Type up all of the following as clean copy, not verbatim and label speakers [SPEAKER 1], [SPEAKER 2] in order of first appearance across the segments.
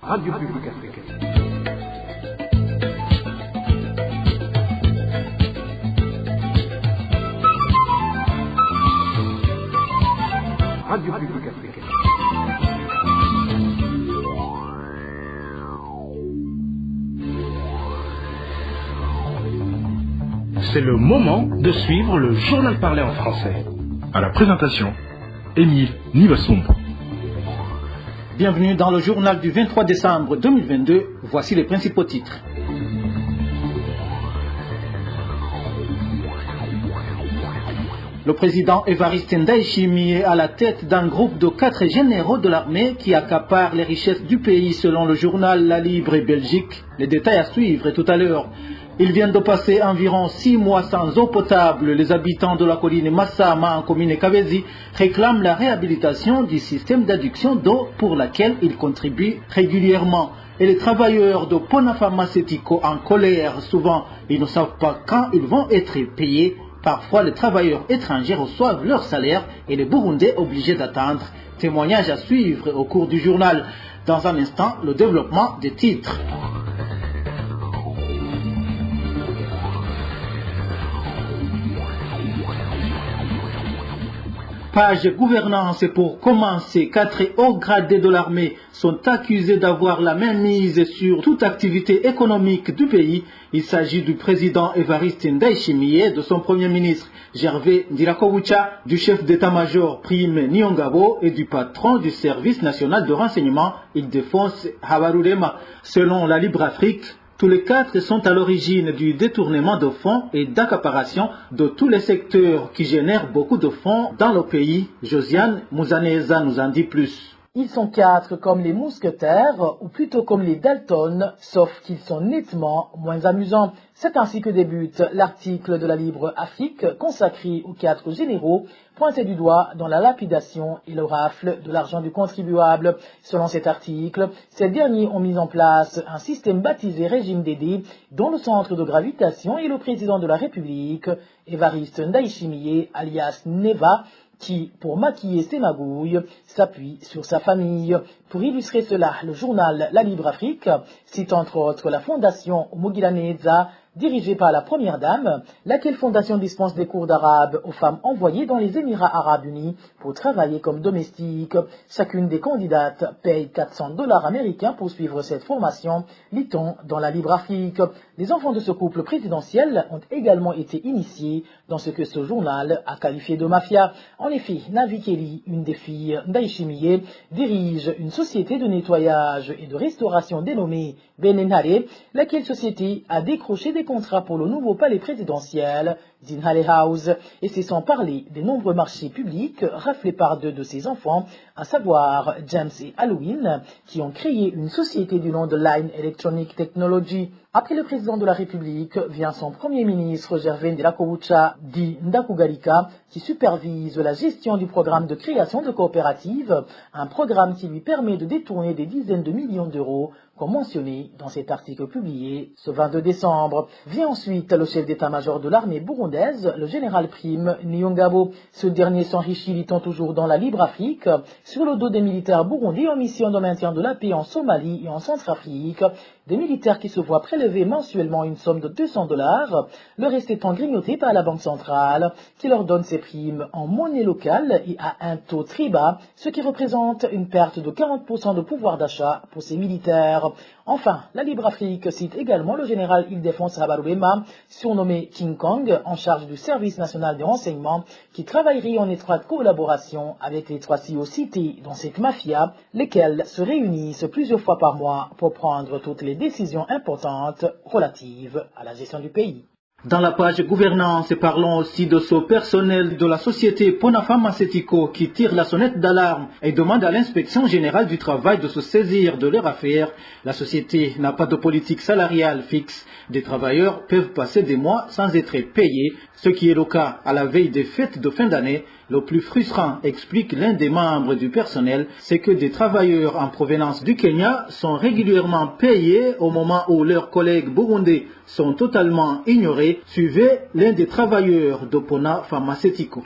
[SPEAKER 1] Radio Publique Africaine. Radio Publique Africaine.
[SPEAKER 2] C'est le moment de suivre le journal parlé en français.
[SPEAKER 3] À la présentation, Émile Nivasumbo.
[SPEAKER 4] Bienvenue dans le journal du 23 décembre 2022. Voici les principaux titres. Le président Évariste Ndayishimiye est à la tête d'un groupe de 4 généraux de l'armée qui accapare les richesses du pays selon le journal La Libre et Belgique. Les détails à suivre tout à l'heure. Ils viennent de passer environ 6 mois sans eau potable. Les habitants de la colline Massama en commune Kabezi réclament la réhabilitation du système d'adduction d'eau pour laquelle ils contribuent régulièrement. Et les travailleurs de Pona Pharmaceutico en colère, souvent ils ne savent pas quand ils vont être payés. Parfois les travailleurs étrangers reçoivent leur salaire et les Burundais obligés d'attendre. Témoignage à suivre au cours du journal. Dans un instant, le développement des titres. Page gouvernance et pour commencer, 4 hauts gradés de l'armée sont accusés d'avoir la main mise sur toute activité économique du pays. Il s'agit du président Évariste Ndayishimiye, de son premier ministre Gervais Ndirakobucha, du chef d'état-major Prime Niyongabo et du patron du service national de renseignement Ildefonse Habarurema. Selon la Libre Afrique, tous les 4 sont à l'origine du détournement de fonds et d'accaparation de tous les secteurs qui génèrent beaucoup de fonds dans le pays. Josiane Mouzaneza nous en dit plus.
[SPEAKER 5] Ils sont 4 comme les mousquetaires, ou plutôt comme les Dalton, sauf qu'ils sont nettement moins amusants. C'est ainsi que débute l'article de la Libre Afrique consacré aux 4 généraux pointés du doigt dans la lapidation et le rafle de l'argent du contribuable. Selon cet article, ces derniers ont mis en place un système baptisé régime d'aider, dont le centre de gravitation est le président de la République, Évariste Ndayishimiye, alias Neva, qui, pour maquiller ses magouilles, s'appuie sur sa famille. Pour illustrer cela, le journal La Libre Afrique cite entre autres la fondation Mugiraneza, dirigée par la première dame, laquelle fondation dispense des cours d'arabe aux femmes envoyées dans les Émirats arabes unis pour travailler comme domestiques. Chacune des candidates paye $400 américains pour suivre cette formation, lit-on dans La Libre Afrique. Les enfants de ce couple présidentiel ont également été initiés dans ce que ce journal a qualifié de mafia. En effet, Navi Kelly, une des filles Ndayishimiye, dirige une société de nettoyage et de restauration dénommée Benenhare, laquelle société a décroché des contrats pour le nouveau palais présidentiel Zinhale House, et c'est sans parler des nombreux marchés publics raflés par 2 de ses enfants, à savoir James et Halloween, qui ont créé une société du nom de Line Electronic Technology. Après le président de la République vient son premier ministre Gervais Ndirakobucha, dit Ndakugarika, qui supervise la gestion du programme de création de coopératives, un programme qui lui permet de détourner des dizaines de millions d'euros, comme mentionné dans cet article publié ce 22 décembre. Vient ensuite le chef d'état-major de l'armée burundaise, le général Prime Niyongabo. Ce dernier s'enrichit, dit-on toujours dans la Libre Afrique, sur le dos des militaires burundais en mission de maintien de la paix en Somalie et en Centrafrique, des militaires qui se voient prélever mensuellement une somme de $200, le reste étant grignoté par la Banque centrale, qui leur donne ses primes en monnaie locale et à un taux très bas, ce qui représente une perte de 40% de pouvoir d'achat pour ces militaires. Enfin, la Libre Afrique cite également le général Ildefonse Habarurema, surnommé King Kong, en charge du service national de renseignement, qui travaillerait en étroite collaboration avec les 3 CEO cités dans cette mafia, lesquels se réunissent plusieurs fois par mois pour prendre toutes les décisions importantes relatives à la gestion du pays.
[SPEAKER 4] Dans la page gouvernance, parlons aussi de ce personnel de la société Pona Pharmaceutico qui tire la sonnette d'alarme et demande à l'inspection générale du travail de se saisir de leur affaire. La société n'a pas de politique salariale fixe. Des travailleurs peuvent passer des mois sans être payés, ce qui est le cas à la veille des fêtes de fin d'année. Le plus frustrant, explique l'un des membres du personnel, c'est que des travailleurs en provenance du Kenya sont régulièrement payés au moment où leurs collègues burundais sont totalement ignorés. Suivez l'un des travailleurs de Pona Pharmaceutico.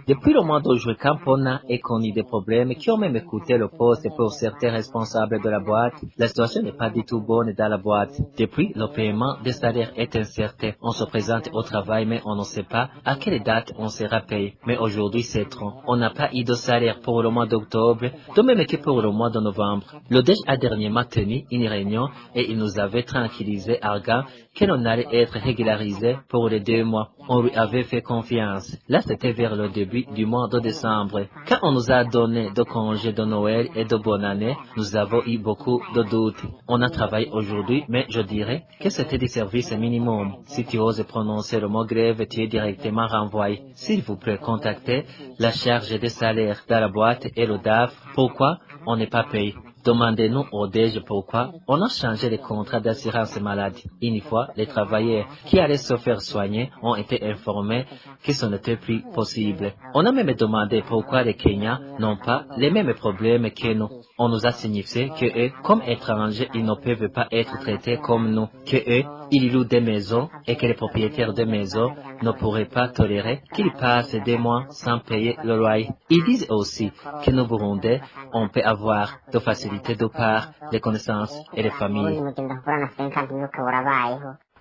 [SPEAKER 6] Depuis le mois de juillet, quand Pona a connu des problèmes qui ont même coûté le poste pour certains responsables de la boîte, la situation n'est pas du tout bonne dans la boîte. Depuis, le paiement des salaires est incertain. On se présente au travail, mais on ne sait pas à quelle date on sera payé. Mais aujourd'hui, c'est trop. On n'a pas eu de salaire pour le mois d'octobre, de même que pour le mois de novembre. Le DEJ a dernièrement tenu une réunion et il nous avait tranquillisé argant que l'on allait être régularisé pour les 2 mois. On lui avait fait confiance. Là, c'était vers le début du mois de décembre. Quand on nous a donné de congés de Noël et de bonne année, nous avons eu beaucoup de doutes. On a travaillé aujourd'hui, mais je dirais que c'était du service minimum. Si tu oses prononcer le mot grève, tu es directement renvoyé. S'il vous plaît, contactez la charge des salaires dans la boîte et le DAF. Pourquoi on n'est pas payé? Demandez-nous au DEJ pourquoi on a changé les contrats d'assurance maladie. Une fois, les travailleurs qui allaient se faire soigner ont été informés que ce n'était plus possible. On a même demandé pourquoi les Kenyans n'ont pas les mêmes problèmes que nous. On nous a signifié que eux, comme étrangers, ils ne peuvent pas être traités comme nous, que eux, ils louent des maisons et que les propriétaires de maisons ne pourraient pas tolérer qu'ils passent des mois sans payer le loyer. Ils disent aussi que nous Burundais, on peut avoir de facilités de par les connaissances et les familles.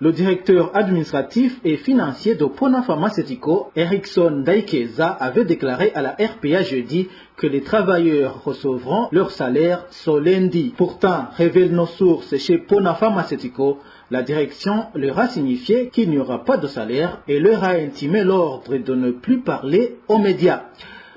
[SPEAKER 4] Le directeur administratif et financier de Pona Pharmaceutico, Erickson Daikeza, avait déclaré à la RPA jeudi que les travailleurs recevront leur salaire ce lundi. Pourtant, révèlent nos sources chez Pona Pharmaceutico, la direction leur a signifié qu'il n'y aura pas de salaire et leur a intimé l'ordre de ne plus parler aux médias.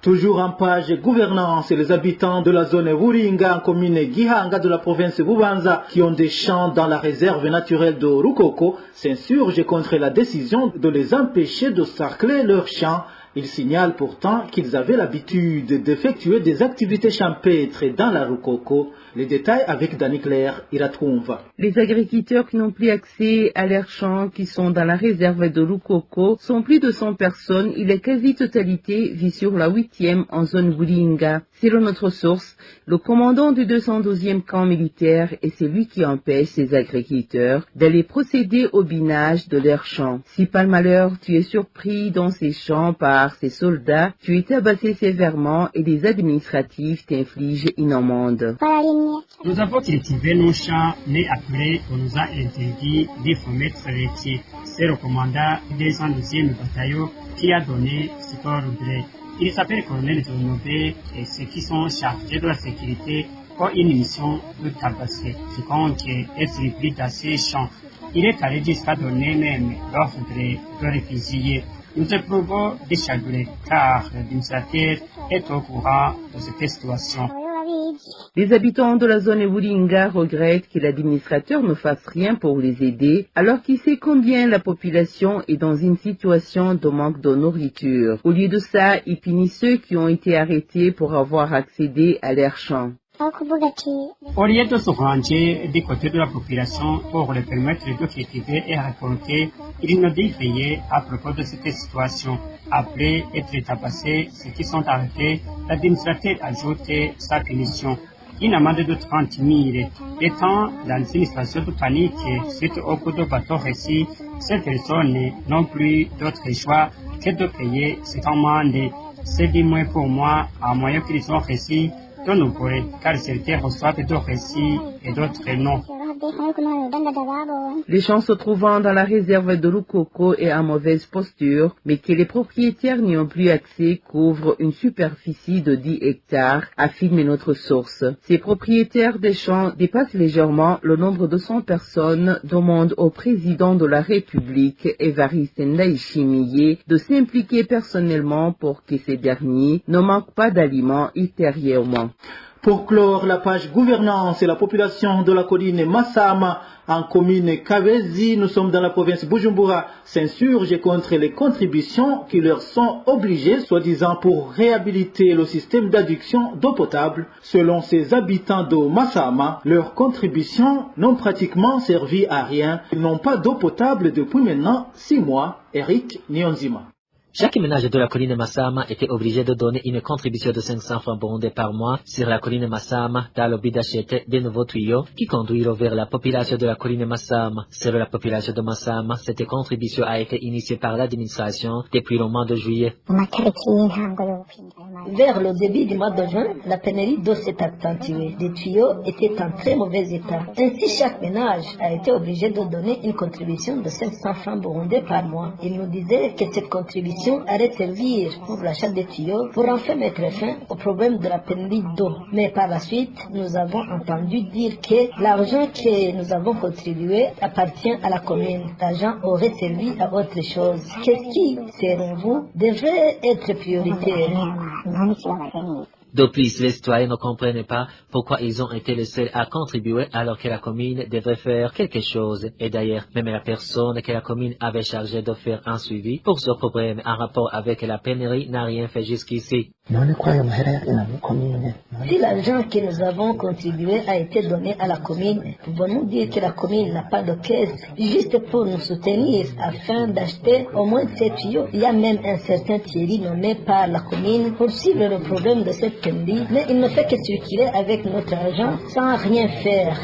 [SPEAKER 4] Toujours en page gouvernance, les habitants de la zone Wuringa en commune Gihanga de la province Bubanza qui ont des champs dans la réserve naturelle de Rukoko s'insurgent contre la décision de les empêcher de sarcler leurs champs. Ils signalent pourtant qu'ils avaient l'habitude d'effectuer des activités champêtres dans la Rukoko. Les détails avec Dani Claire, Iratroumva.
[SPEAKER 7] Les agriculteurs qui n'ont plus accès à leurs champs qui sont dans la réserve de Rukoko sont plus de 100 personnes et la quasi-totalité vit sur la 8e en zone Wuringa. Selon notre source, le commandant du 212e camp militaire est celui qui empêche ces agriculteurs d'aller procéder au binage de leurs champs. Si par malheur tu es surpris dans ces champs par ces soldats, tu es tabassé sévèrement et les administratifs t'infligent une amende.
[SPEAKER 8] Nous avons cultivé nos champs, mais après, on nous a interdit d'y mettre les pieds. C'est le commandant du 212e bataillon qui a donné cet ordre. Il s'appelle colonel Zonobé et ceux qui sont chargés de la sécurité ont une mission de tabasser. Ce compte être repris dans ces champs. Il est allé jusqu'à donner même l'ordre de réfugier. Nous éprouvons des chagrins car l'administrateur est au courant de cette situation.
[SPEAKER 7] Les habitants de la zone Wuringa regrettent que l'administrateur ne fasse rien pour les aider, alors qu'il sait combien la population est dans une situation de manque de nourriture. Au lieu de ça, il punit ceux qui ont été arrêtés pour avoir accédé à leurs champs.
[SPEAKER 8] Au lieu de se ranger du côté de la population pour les permettre de cultiver et récolter, il nous dit rien à propos de cette situation. Après être tabassés, ceux qui sont arrêtés, l'administrateur ajoute sa punition. Une amende de 30 000. Étant dans une situation de panique suite au coup de bateau récit, ces personnes n'ont plus d'autre choix que de payer cette amende. C'est du moins pour moi, à moyen qu'ils sont récits, de nous pourrer, car certains reçoivent d'autres récits et d'autres non.
[SPEAKER 7] Les champs se trouvant dans la réserve de Rukoko est en mauvaise posture, mais que les propriétaires n'y ont plus accès couvrent une superficie de 10 hectares, affirme notre source. Ces propriétaires des champs dépassent légèrement le nombre de 100 personnes, demandent au président de la République, Évariste Ndayishimiye, de s'impliquer personnellement pour que ces derniers ne manquent pas d'aliments ultérieurement.
[SPEAKER 4] Pour clore la page gouvernance et la population de la colline Massama en commune Kavezi, nous sommes dans la province Bujumbura, s'insurge contre les contributions qui leur sont obligées, soi-disant pour réhabiliter le système d'adduction d'eau potable. Selon ces habitants de Massama, leurs contributions n'ont pratiquement servi à rien. Ils n'ont pas d'eau potable depuis maintenant 6 mois. Eric Nyonzima.
[SPEAKER 6] Chaque ménage de la colline Massama était obligé de donner une contribution de 500 francs burundais par mois sur la colline Massama dans le but d'acheter de nouveaux tuyaux qui conduiront vers la population de la colline Massama. Selon la population de Massama, cette contribution a été initiée par l'administration depuis le mois de juillet.
[SPEAKER 9] Vers le début du mois de juin, la pénurie d'eau s'est accentuée. Les tuyaux étaient en très mauvais état. Ainsi, chaque ménage a été obligé de donner une contribution de 500 francs burundais par mois. Il nous disait que cette contribution allait servir pour l'achat des tuyaux pour enfin mettre fin au problème de la pénurie d'eau. Mais par la suite, nous avons entendu dire que l'argent que nous avons contribué appartient à la commune. L'argent aurait servi à autre chose. Qu'est-ce qui, selon vous, devrait être prioritaire?
[SPEAKER 6] De plus, les citoyens ne comprennent pas pourquoi ils ont été les seuls à contribuer alors que la commune devrait faire quelque chose. Et d'ailleurs, même la personne que la commune avait chargée de faire un suivi pour ce problème en rapport avec la pénurie n'a rien fait jusqu'ici.
[SPEAKER 9] Si l'argent que nous avons contribué a été donné à la commune, pouvons-nous dire que la commune n'a pas de caisse juste pour nous soutenir afin d'acheter au moins ces tuyaux? Il y a même un certain Thierry nommé par la commune pour suivre le problème de cette pénurie, mais il ne fait que circuler avec notre argent sans rien faire.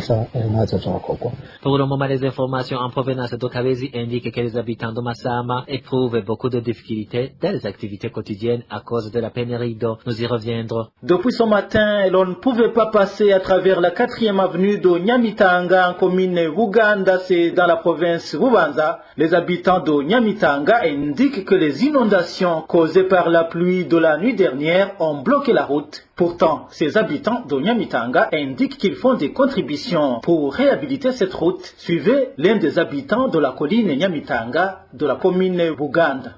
[SPEAKER 6] Pour le moment, les informations en provenance de Kabezi indiquent que les habitants de Massama éprouvent beaucoup de difficultés dans les activités quotidiennes à cause de la pénurie d'eau. Nous y reviendrons.
[SPEAKER 4] Depuis ce matin, l'on ne pouvait pas passer à travers la 4e avenue de Nyamitanga en commune Buganda, c'est dans la province Bubanza. Les habitants de Nyamitanga indiquent que les inondations causées par la pluie de la nuit dernière ont bloqué la route. Pourtant, ces habitants de Nyamitanga indiquent qu'ils font des contributions pour réhabiliter cette route. Suivez l'un des habitants de la colline Nyamitanga de la commune Buganda.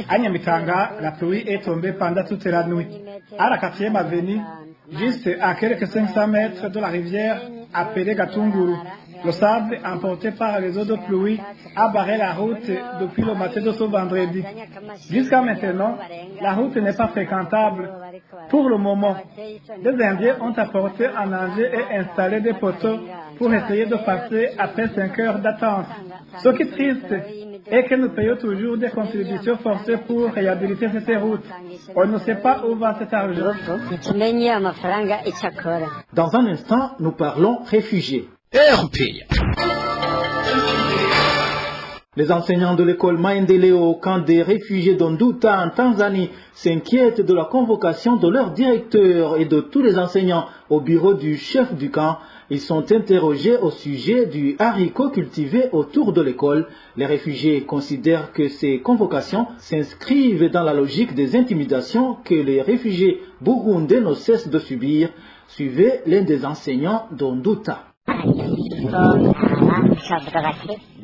[SPEAKER 10] À Nyamitanga, la pluie est tombée pendant toute la nuit. À la 4e avenue, juste à quelques 500 mètres de la rivière appelée Gatunguru, le sable emporté par les eaux de pluie a barré la route depuis le matin de ce vendredi. Jusqu'à maintenant, la route n'est pas fréquentable. Pour le moment, les Indiens ont apporté un engin et installé des poteaux pour essayer de passer après 5 heures d'attente. Ce qui est triste est que nous payons toujours des contributions forcées pour réhabiliter cette route. On ne sait pas où va cet argent.
[SPEAKER 4] Dans un instant, nous parlons réfugiés. Les enseignants de l'école Maendeleo au camp des réfugiés d'Onduta en Tanzanie s'inquiètent de la convocation de leur directeur et de tous les enseignants au bureau du chef du camp. Ils sont interrogés au sujet du haricot cultivé autour de l'école. Les réfugiés considèrent que ces convocations s'inscrivent dans la logique des intimidations que les réfugiés burundais ne cessent de subir. Suivez l'un des enseignants d'Onduta.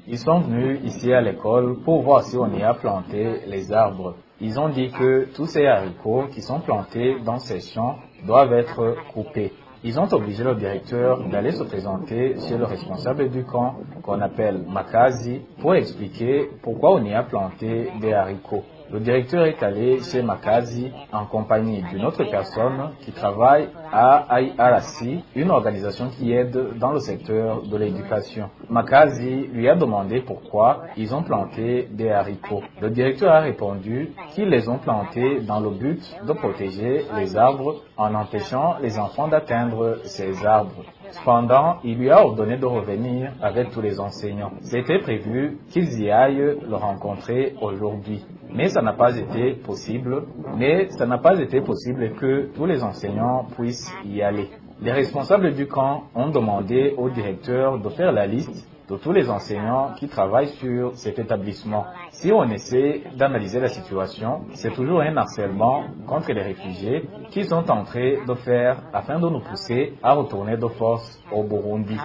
[SPEAKER 11] Ils sont venus ici à l'école pour voir si on y a planté les arbres. Ils ont dit que tous ces haricots qui sont plantés dans ces champs doivent être coupés. Ils ont obligé le directeur d'aller se présenter chez le responsable du camp, qu'on appelle Makazi, pour expliquer pourquoi on y a planté des haricots. Le directeur est allé chez Makazi en compagnie d'une autre personne qui travaille à IRC, une organisation qui aide dans le secteur de l'éducation. Makazi lui a demandé pourquoi ils ont planté des haricots. Le directeur a répondu qu'ils les ont plantés dans le but de protéger les arbres en empêchant les enfants d'atteindre ces arbres. Cependant, il lui a ordonné de revenir avec tous les enseignants. C'était prévu qu'ils y aillent le rencontrer aujourd'hui. Mais ça n'a pas été possible. Que tous les enseignants puissent y aller. Les responsables du camp ont demandé au directeur de faire la liste de tous les enseignants qui travaillent sur cet établissement. Si on essaie d'analyser la situation, c'est toujours un harcèlement contre les réfugiés qu'ils sont en train de faire afin de nous pousser à retourner de force au Burundi.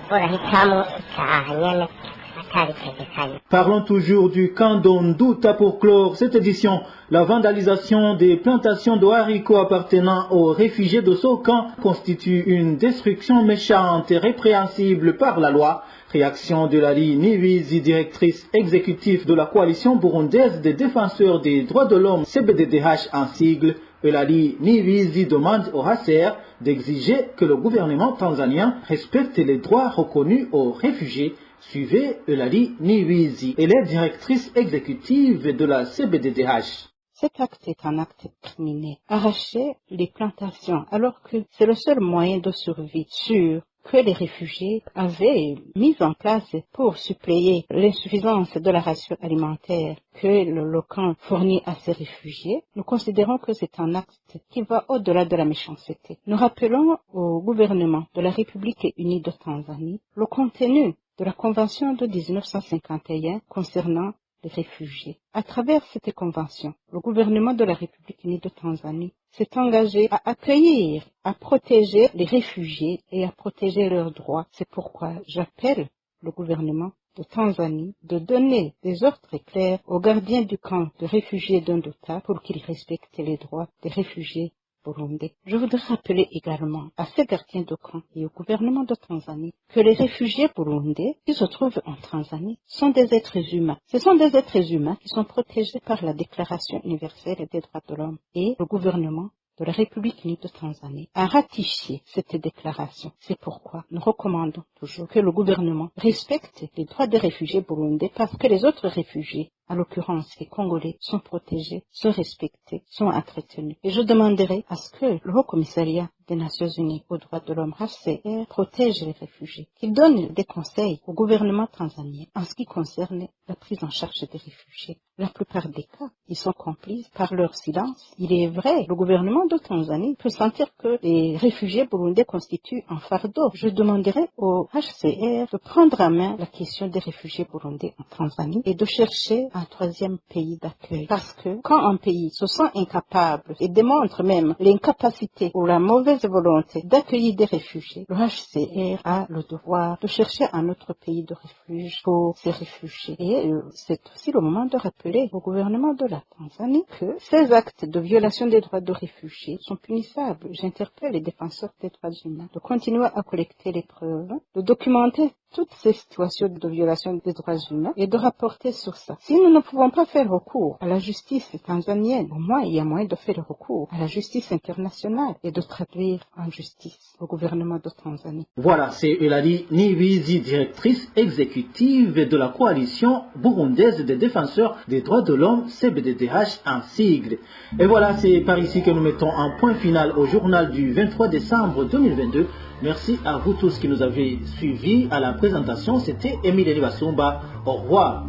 [SPEAKER 4] Parlons toujours du camp d'Onduta pour clore cette édition. La vandalisation des plantations de haricots appartenant aux réfugiés de ce camp constitue une destruction méchante et répréhensible par la loi. Réaction de Lali Nivizi, directrice exécutive de la coalition burundaise des défenseurs des droits de l'homme, CBDDH en sigle. Lali Nivizi demande au HCR d'exiger que le gouvernement tanzanien respecte les droits reconnus aux réfugiés. Suivez Eulalie Niwizi. Elle est directrice exécutive de la CBDDH.
[SPEAKER 12] Cet acte est un acte criminel. Arracher les plantations alors que c'est le seul moyen de survie sûr que les réfugiés avaient mis en place pour suppléer l'insuffisance de la ration alimentaire que le camp fournit à ces réfugiés, nous considérons que c'est un acte qui va au-delà de la méchanceté. Nous rappelons au gouvernement de la République unie de Tanzanie le contenu de la Convention de 1951 concernant les réfugiés. À travers cette convention, le gouvernement de la République unie de Tanzanie s'est engagé à accueillir, à protéger les réfugiés et à protéger leurs droits. C'est pourquoi j'appelle le gouvernement de Tanzanie de donner des ordres clairs aux gardiens du camp de réfugiés d'Ondota pour qu'ils respectent les droits des réfugiés burundais. Je voudrais rappeler également à ces gardiens de camp et au gouvernement de Tanzanie que les réfugiés burundais qui se trouvent en Tanzanie sont des êtres humains. Ce sont des êtres humains qui sont protégés par la Déclaration universelle des droits de l'homme et le gouvernement de la République unie de Tanzanie a ratifié cette déclaration. C'est pourquoi nous recommandons toujours que le gouvernement respecte les droits des réfugiés burundais parce que les autres réfugiés, en l'occurrence les Congolais, sont protégés, sont respectés, sont entretenus. Et je demanderai à ce que le Haut-Commissariat des Nations Unies aux droits de l'homme, HCR, protège les réfugiés, qu'il donne des conseils au gouvernement tanzanien en ce qui concerne la prise en charge des réfugiés. La plupart des cas, ils sont complices par leur silence. Il est vrai, le gouvernement de Tanzanie peut sentir que les réfugiés burundais constituent un fardeau. Je demanderai au HCR de prendre en main la question des réfugiés burundais en Tanzanie et de chercher un troisième pays d'accueil. Parce que quand un pays se sent incapable et démontre même l'incapacité ou la mauvaise volonté d'accueillir des réfugiés, le HCR a le devoir de chercher un autre pays de refuge pour ces réfugiés. Et c'est aussi le moment de rappeler au gouvernement de la Tanzanie que ces actes de violation des droits de réfugiés sont punissables. J'interpelle les défenseurs des droits humains de continuer à collecter les preuves, de documenter toutes ces situations de violation des droits humains et de rapporter sur ça. Si nous ne pouvons pas faire recours à la justice tanzanienne, au moins il y a moyen de faire recours à la justice internationale et de traduire en justice au gouvernement de Tanzanie.
[SPEAKER 4] Voilà, c'est Eulalie Niwizi, directrice exécutive de la coalition burundaise des défenseurs des droits de l'homme, CBDDH en sigle. Et voilà, c'est par ici que nous mettons un point final au journal du 23 décembre 2022. Merci à vous tous qui nous avez suivis. À la présentation, c'était Émile Nibasumba. Au revoir.